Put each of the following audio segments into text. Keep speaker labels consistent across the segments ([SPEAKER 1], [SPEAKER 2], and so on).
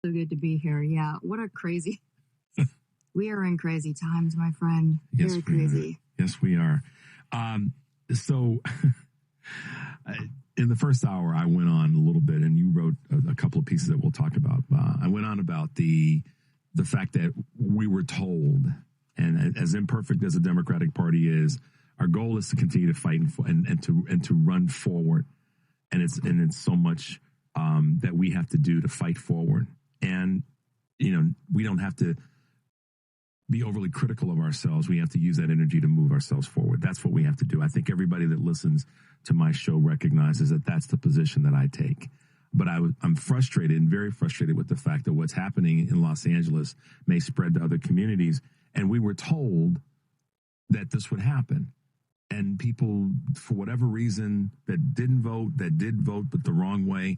[SPEAKER 1] So good to be here. Yeah, what a crazy. We are in crazy times, my friend.
[SPEAKER 2] Yes,
[SPEAKER 1] Very
[SPEAKER 2] we
[SPEAKER 1] crazy.
[SPEAKER 2] are. Yes, we are. So, in the first hour, I went on a little bit, and you wrote a couple of pieces that we'll talk about. I went on about the fact that we were told, and as imperfect as the Democratic Party is, our goal is to continue to fight and to run forward, and it's so much that we have to do to fight forward, and we don't have to be overly critical of ourselves. We have to use that energy to move ourselves forward. That's what we have to do. I think everybody that listens to my show recognizes that that's the position that I take. But I'm frustrated and very frustrated with the fact that what's happening in Los Angeles may spread to other communities. And we were told that this would happen. And people, for whatever reason, that didn't vote, that did vote, but the wrong way,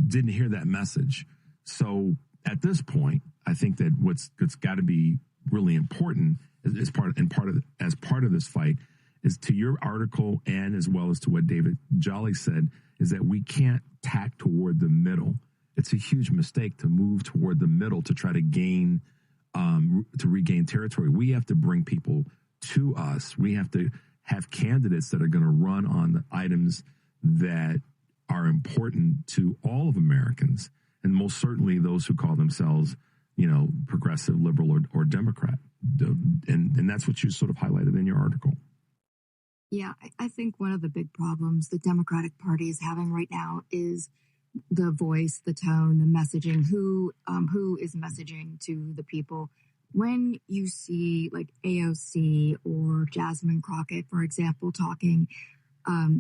[SPEAKER 2] didn't hear that message. So at this point, I think that what's got to be really important as part of this fight is, to your article and as well as to what David Jolly said, is that we can't tack toward the middle. It's a huge mistake to move toward the middle to try to regain territory. We have to bring people to us. We have to have candidates that are going to run on the items that are important to all of Americans, and most certainly those who call themselves, progressive, liberal, or Democrat. And that's what you sort of highlighted in your article.
[SPEAKER 1] Yeah, I think one of the big problems the Democratic Party is having right now is the voice, the tone, the messaging, who is messaging to the people. When you see like AOC or Jasmine Crockett, for example, talking,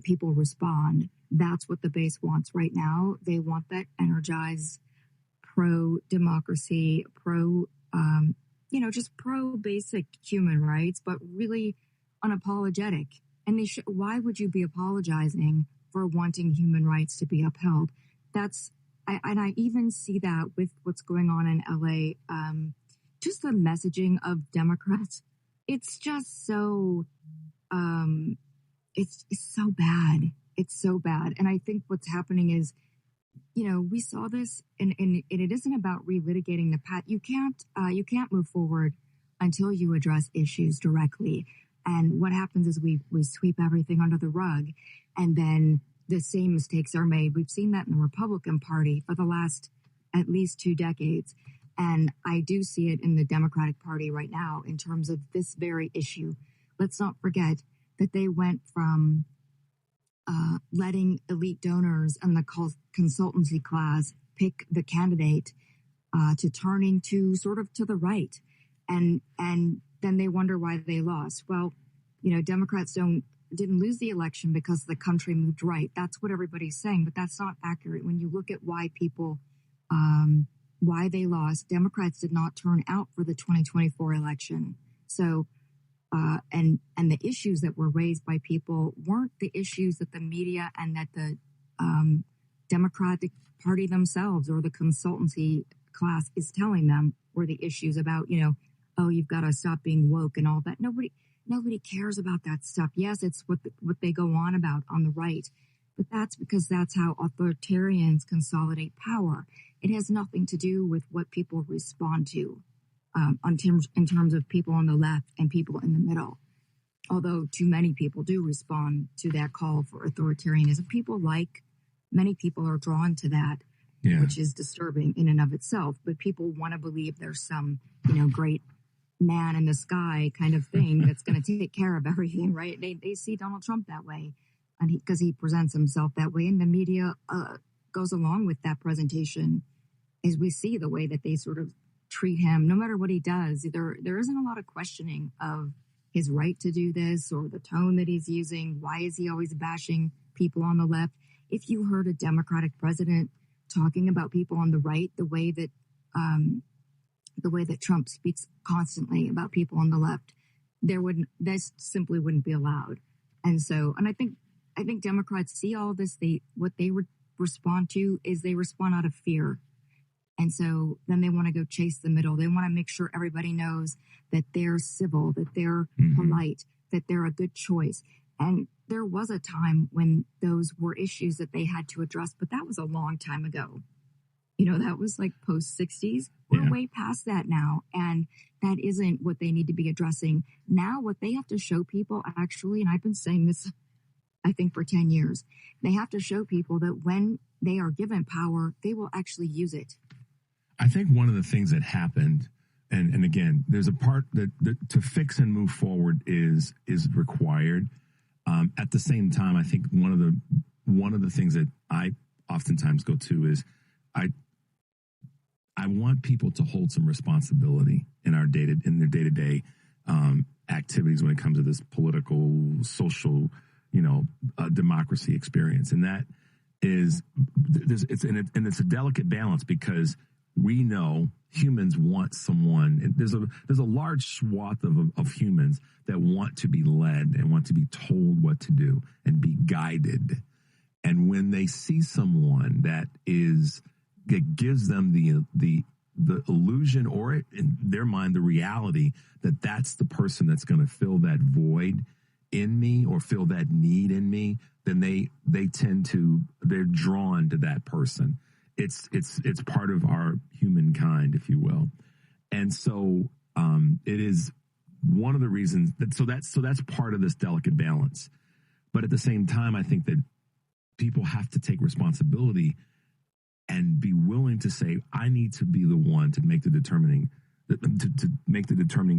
[SPEAKER 1] people respond. That's what the base wants right now. They want that energized, pro-democracy, just pro-basic human rights, but really unapologetic. And why would you be apologizing for wanting human rights to be upheld? I even see that with what's going on in LA. Just the messaging of Democrats, it's just so, it's so bad. It's so bad. And I think what's happening is, we saw this, and it isn't about relitigating the past. You can't move forward until you address issues directly. And what happens is we sweep everything under the rug, and then the same mistakes are made. We've seen that in the Republican Party for the last at least 2 decades. And I do see it in the Democratic Party right now in terms of this very issue. Let's not forget that they went from letting elite donors and the consultancy class pick the candidate to turning to sort of to the right. And then they wonder why they lost. Well, Democrats didn't lose the election because the country moved right. That's what everybody's saying, but that's not accurate. When you look at why people, why they lost, Democrats did not turn out for the 2024 election. So, and the issues that were raised by people weren't the issues that the media and that the Democratic Party themselves or the consultancy class is telling them were the issues about, oh, you've got to stop being woke and all that. Nobody cares about that stuff. Yes, it's what they go on about on the right, but that's because that's how authoritarians consolidate power. It has nothing to do with what people respond to in terms of people on the left and people in the middle. Although too many people do respond to that call for authoritarianism. Many people are drawn to that, which is disturbing in and of itself. But people want to believe there's some, great man in the sky kind of thing that's going to take care of everything, right? They see Donald Trump that way, and because he presents himself that way, and the media goes along with that presentation, as we see the way that they sort of treat him. No matter what he does, there isn't a lot of questioning of his right to do this or the tone that he's using. Why is he always bashing people on the left? If you heard a Democratic president talking about people on the right the way that Trump speaks constantly about people on the left, this simply wouldn't be allowed. And I think Democrats see all this. What they respond to is they respond out of fear. And so then they want to go chase the middle. They want to make sure everybody knows that they're civil, that they're polite, that they're a good choice. And there was a time when those were issues that they had to address, but that was a long time ago. That was like post 60s. We're way past that now. And that isn't what they need to be addressing. Now, what they have to show people actually, and I've been saying this, I think, for 10 years, they have to show people that when they are given power, they will actually use it.
[SPEAKER 2] I think one of the things that happened, and again, there's a part that to fix and move forward is required. At the same time, I think one of the things that I oftentimes go to is I want people to hold some responsibility in their day-to-day activities when it comes to this political, social, democracy experience, and that is it's a delicate balance because we know humans want someone. And there's a large swath of humans that want to be led and want to be told what to do and be guided. And when they see someone that gives them the illusion or in their mind the reality that that's the person that's going to fill that void in me or fill that need in me, then they're drawn to that person. It's part of our humankind, if you will. And so it is one of the reasons so that's part of this delicate balance. But at the same time, I think that people have to take responsibility and be willing to say, I need to be the one to make the determining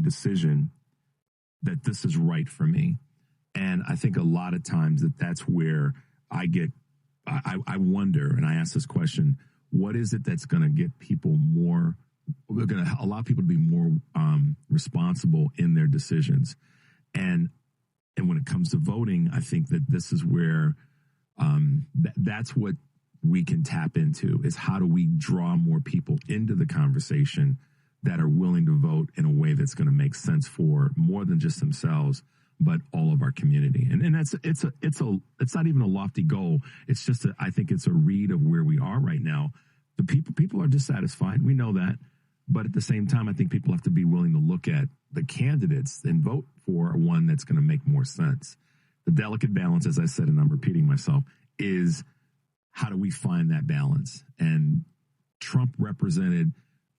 [SPEAKER 2] decision that this is right for me. And I think a lot of times that's where I wonder, and I ask this question, what is it that's going to get people going to allow people to be more responsible in their decisions? And when it comes to voting, I think that this is where that's what we can tap into, is how do we draw more people into the conversation that are willing to vote in a way that's going to make sense for more than just themselves, but all of our community. And it's not even a lofty goal. It's just I think it's a read of where we are right now. The people are dissatisfied. We know that. But at the same time, I think people have to be willing to look at the candidates and vote for one that's going to make more sense. The delicate balance, as I said, and I'm repeating myself, is how do we find that balance? And Trump represented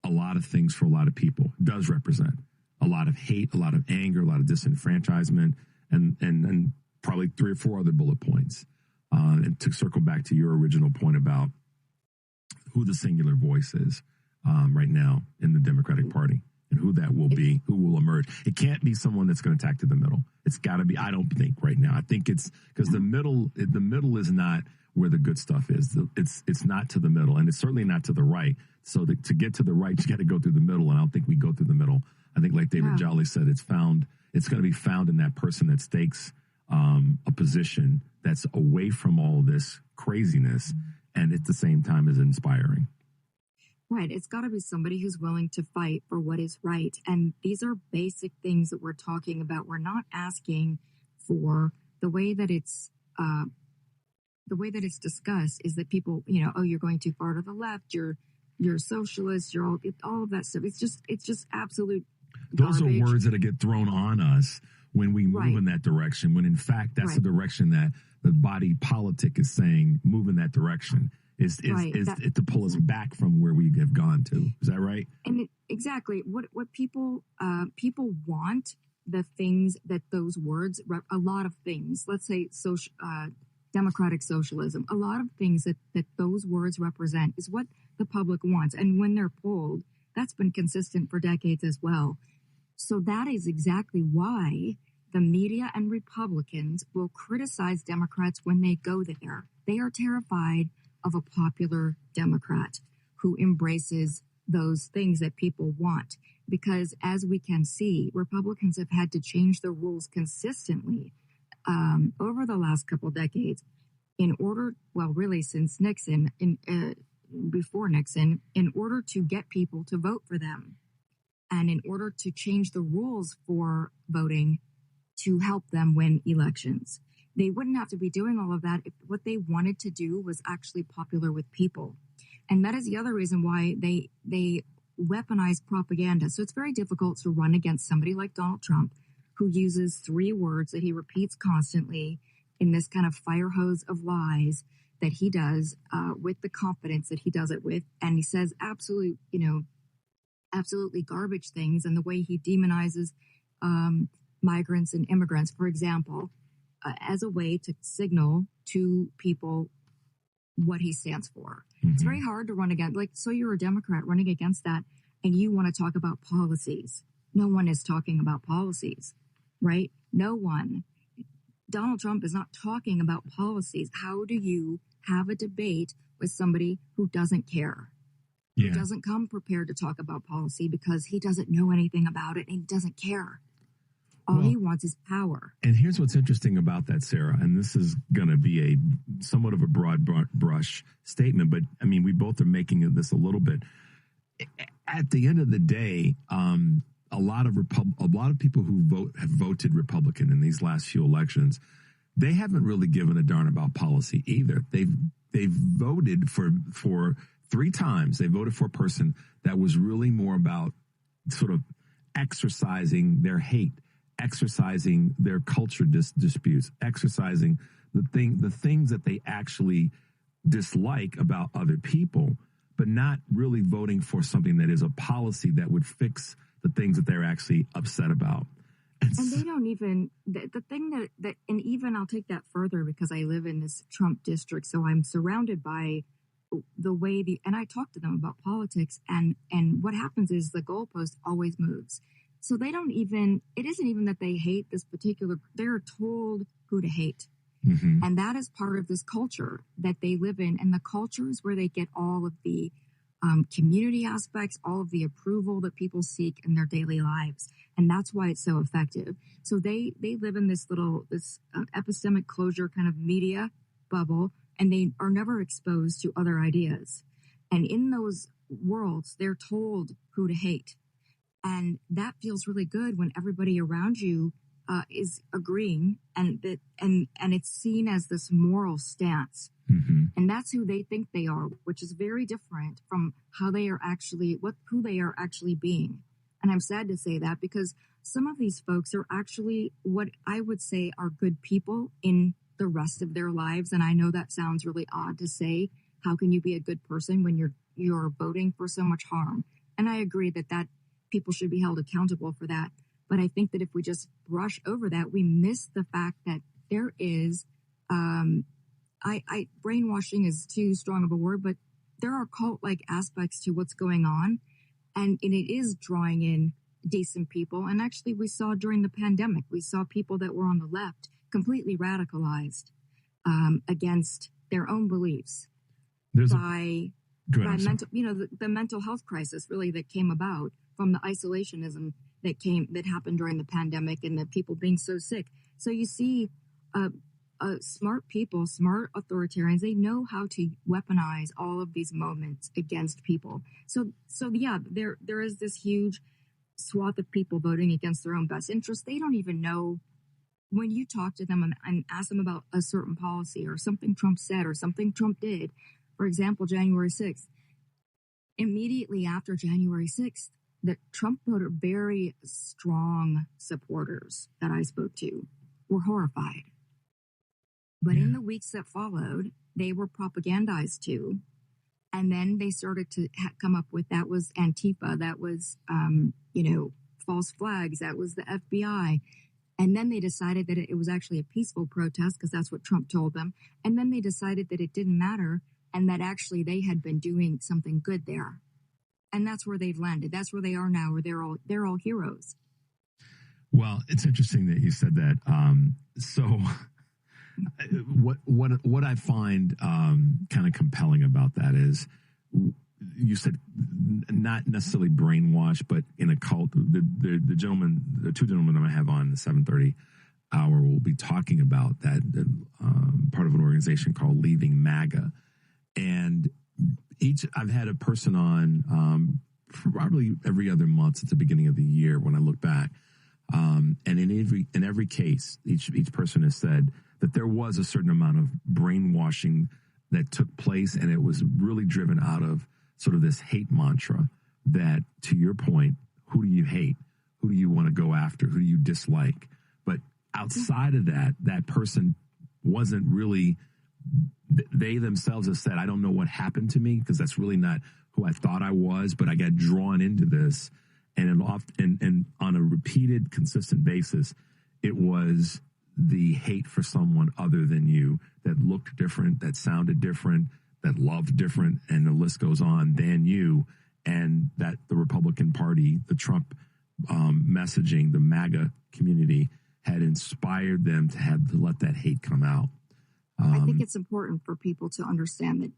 [SPEAKER 2] a lot of things for a lot of people, does represent a lot of hate, a lot of anger, a lot of disenfranchisement, and probably 3 or 4 other bullet points. And to circle back to your original point about who the singular voice is right now in the Democratic Party and who that will be, who will emerge. It can't be someone that's going to attack to the middle. It's got to be, I don't think right now. I think it's because the middle is not where the good stuff is. It's not to the middle, and it's certainly not to the right. So to get to the right, you got to go through the middle, and I don't think we go through the middle. I think, like David Jolly said, it's going to be found in that person that stakes a position that's away from all this craziness, and at the same time is inspiring.
[SPEAKER 1] Right. It's got to be somebody who's willing to fight for what is right. And these are basic things that we're talking about. We're not asking for the way that it's discussed is that people, you're going too far to the left. You're socialist. You're all of that stuff. It's just absolute
[SPEAKER 2] Those
[SPEAKER 1] garbage.
[SPEAKER 2] are words that get thrown on us when we move in that direction, when in fact that's the direction that the body politic is saying, move in that direction. Is to pull us back from where we have gone to. Is that right?
[SPEAKER 1] And exactly what people want, the things that those words, a lot of things, let's say democratic socialism, a lot of things that those words represent is what the public wants. And when they're polled, that's been consistent for decades as well. So that is exactly why the media and Republicans will criticize Democrats when they go there. They are terrified of a popular Democrat who embraces those things that people want. Because as we can see, Republicans have had to change the rules consistently over the last couple decades really since Nixon, before Nixon, in order to get people to vote for them. And in order to change the rules for voting to help them win elections. They wouldn't have to be doing all of that if what they wanted to do was actually popular with people. And that is the other reason why they weaponize propaganda. So it's very difficult to run against somebody like Donald Trump, who uses 3 words that he repeats constantly in this kind of fire hose of lies that he does with the confidence that he does it with, and he says absolutely garbage things, and the way he demonizes migrants and immigrants, for example, as a way to signal to people what he stands for. Mm-hmm. It's very hard to run against, so you're a Democrat running against that, and you want to talk about policies. No one is talking about policies, right? No one. Donald Trump is not talking about policies. How do you have a debate with somebody who doesn't care? Yeah. Who doesn't come prepared to talk about policy because he doesn't know anything about it and he doesn't care. All he wants is power.
[SPEAKER 2] And here's what's interesting about that, Sarah, and this is going to be a somewhat of a broad brush statement, but I mean, we both are making this a little bit. At the end of the day, a lot of people who have voted Republican in these last few elections, they haven't really given a darn about policy either. They've voted for 3 times. They voted for a person that was really more about sort of exercising their hate, exercising their culture disputes, exercising the things that they actually dislike about other people, but not really voting for something that is a policy that would fix the things that they're actually upset about.
[SPEAKER 1] And they don't even, the thing that, and even I'll take that further because I live in this Trump district, so I'm surrounded by the way and I talk to them about politics, and what happens is the goalpost always moves. So they don't even, it isn't even that they hate this particular, they're told who to hate. Mm-hmm. And that is part of this culture that they live in. And the culture is where they get all of the community aspects, all of the approval that people seek in their daily lives. And that's why it's so effective. So they live in this epistemic closure kind of media bubble, and they are never exposed to other ideas. And in those worlds, they're told who to hate. And that feels really good when everybody around you is agreeing, and it's seen as this moral stance. Mm-hmm. And that's who they think they are, which is very different from who they are actually being. And I'm sad to say that because some of these folks are actually what I would say are good people in the rest of their lives. And I know that sounds really odd to say. How can you be a good person when you're voting for so much harm? And I agree that people should be held accountable for that. But I think that if we just brush over that, we miss the fact that there is, brainwashing is too strong of a word, but there are cult-like aspects to what's going on. And it is drawing in decent people. And actually, we saw during the pandemic, we saw people that were on the left completely radicalized against their own beliefs by the mental health crisis really that came about from the isolationism that happened during the pandemic and the people being so sick. So you see smart people, smart authoritarians, they know how to weaponize all of these moments against people. So yeah, there is this huge swath of people voting against their own best interests. They don't even know. When you talk to them and ask them about a certain policy or something Trump said or something Trump did, for example, January 6th, immediately after January 6th, the Trump voter, very strong supporters that I spoke to, were horrified. But in the weeks that followed, they were propagandized too. And then they started to come up with, that was Antifa, that was, false flags, that was the FBI. And then they decided that it was actually a peaceful protest because that's what Trump told them. And then they decided that it didn't matter and that actually they had been doing something good there. And that's where they've landed. That's where they are now, where they're all heroes.
[SPEAKER 2] Well, it's interesting that you said that. So what I find kind of compelling about that is you said not necessarily brainwashed, but in a cult. The two gentlemen that I have on the 7:30 hour will be talking about that, part of an organization called Leaving MAGA. And I've had a person on probably every other month at the beginning of the year when I look back. And in every case, each person has said that there was a certain amount of brainwashing that took place, and it was really driven out of sort of this hate mantra that, to your point, who do you hate? Who do you want to go after? Who do you dislike? But outside of that person wasn't really they themselves have said, I don't know what happened to me, because that's really not who I thought I was, but I got drawn into this. And on a repeated, consistent basis, it was the hate for someone other than you, that looked different, that sounded different, that loved different, and the list goes on, than you. And that the Republican Party, the Trump messaging, the MAGA community had inspired them to let that hate come out.
[SPEAKER 1] I think it's important for people to understand that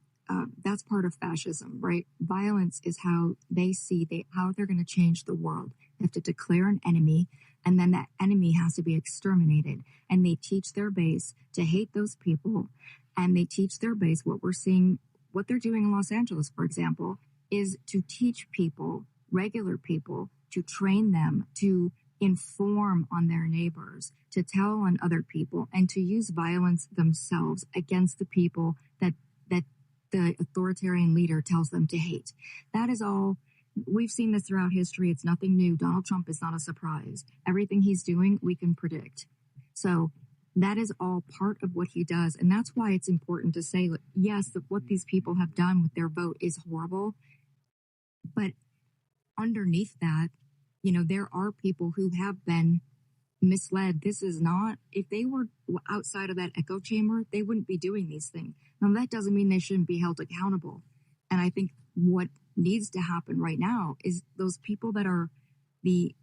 [SPEAKER 1] that's part of fascism, right? Violence is how they see how they're going to change the world. They have to declare an enemy, and then that enemy has to be exterminated. And they teach their base to hate those people, and they teach their base what we're seeing, what they're doing in Los Angeles, for example, is to teach people, regular people, to train them to inform on their neighbors, to tell on other people, and to use violence themselves against the people that the authoritarian leader tells them to hate. That is all. We've seen this throughout history. It's nothing new. Donald Trump is not a surprise. Everything he's doing, we can predict. So that is all part of what he does. And that's why it's important to say, yes, that what these people have done with their vote is horrible. But underneath that, there are people who have been misled. This is not, if they were outside of that echo chamber, they wouldn't be doing these things. Now, that doesn't mean they shouldn't be held accountable. And I think what needs to happen right now is those people that are the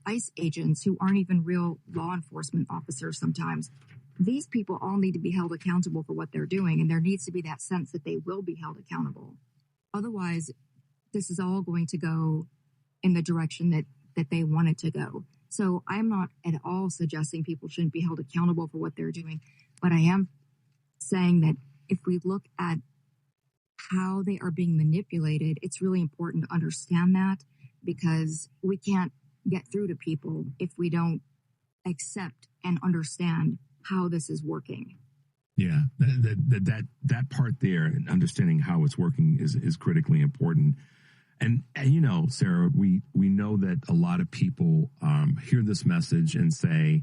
[SPEAKER 1] ICE agents, who aren't even real law enforcement officers sometimes, these people all need to be held accountable for what they're doing. And there needs to be that sense that they will be held accountable. Otherwise, this is all going to go in the direction that they want it to go. So I'm not at all suggesting people shouldn't be held accountable for what they're doing, but I am saying that if we look at how they are being manipulated, it's really important to understand that, because we can't get through to people if we don't accept and understand how this is working.
[SPEAKER 2] Yeah, that part there, and understanding how it's working is critically important. And Sarah, we know that a lot of people hear this message and say,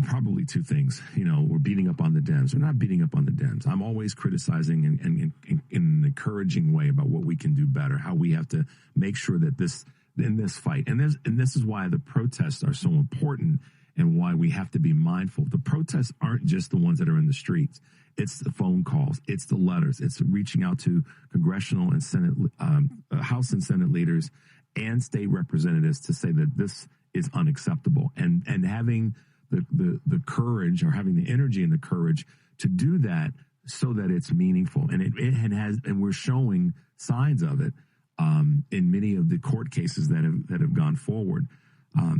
[SPEAKER 2] probably two things. We're beating up on the Dems. We're not beating up on the Dems. I'm always criticizing and in an encouraging way about what we can do better, how we have to make sure that in this fight, and this is why the protests are so important, and why we have to be mindful. The protests aren't just the ones that are in the streets. It's the phone calls. It's the letters. It's reaching out to congressional and Senate, House and Senate leaders and state representatives to say that this is unacceptable, and having the courage, or having the energy and the courage to do that, so that it's meaningful. And it has, and we're showing signs of it in many of the court cases that have gone forward.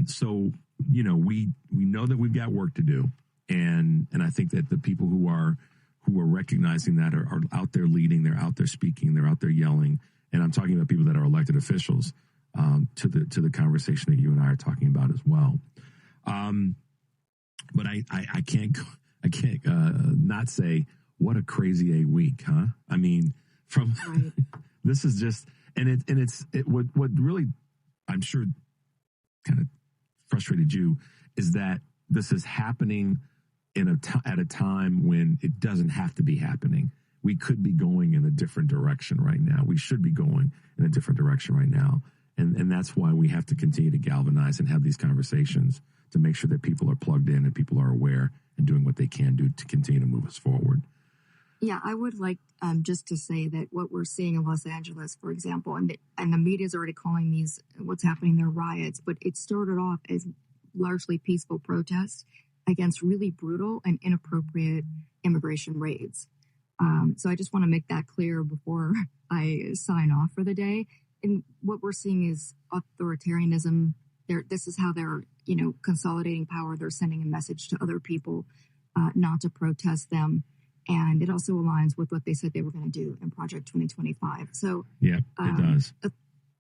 [SPEAKER 2] So we know that we've got work to do, and I think that the people who are recognizing that are out there leading, they're out there speaking, they're out there yelling, and I'm talking about people that are elected officials to the conversation that you and I are talking about as well. But I can't not say what a crazy week, huh? I mean, from right. This is just, what really, I'm sure, kind of frustrated you, is that this is happening at a time when it doesn't have to be happening. We could be going in a different direction right now. We should be going in a different direction right now. And that's why we have to continue to galvanize and have these conversations to make sure that people are plugged in and people are aware and doing what they can do to continue to move us forward.
[SPEAKER 1] Yeah, I would like just to say that what we're seeing in Los Angeles, for example, and the media is already calling these, what's happening there, riots, but it started off as largely peaceful protests against really brutal and inappropriate immigration raids. So I just want to make that clear before I sign off for the day. And what we're seeing is authoritarianism. This is how they're, consolidating power. They're sending a message to other people not to protest them. And it also aligns with what they said they were going to do in Project 2025. So
[SPEAKER 2] yeah, it does.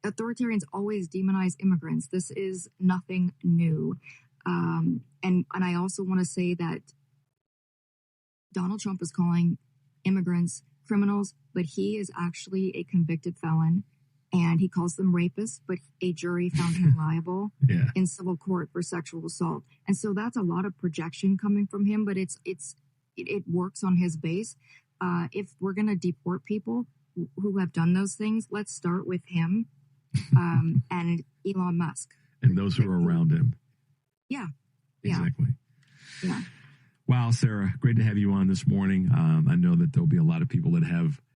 [SPEAKER 1] Authoritarians always demonize immigrants. This is nothing new. And I also want to say that Donald Trump is calling immigrants criminals, but he is actually a convicted felon. And he calls them rapists, but a jury found him liable in civil court for sexual assault. And so that's a lot of projection coming from him, but it's it works on his base. If we're going to deport people who have done those things, let's start with him and Elon Musk.
[SPEAKER 2] And those who are around him.
[SPEAKER 1] Yeah.
[SPEAKER 2] Exactly.
[SPEAKER 1] Yeah.
[SPEAKER 2] Wow, Sarah, great to have you on this morning. I know that there'll be a lot of people that have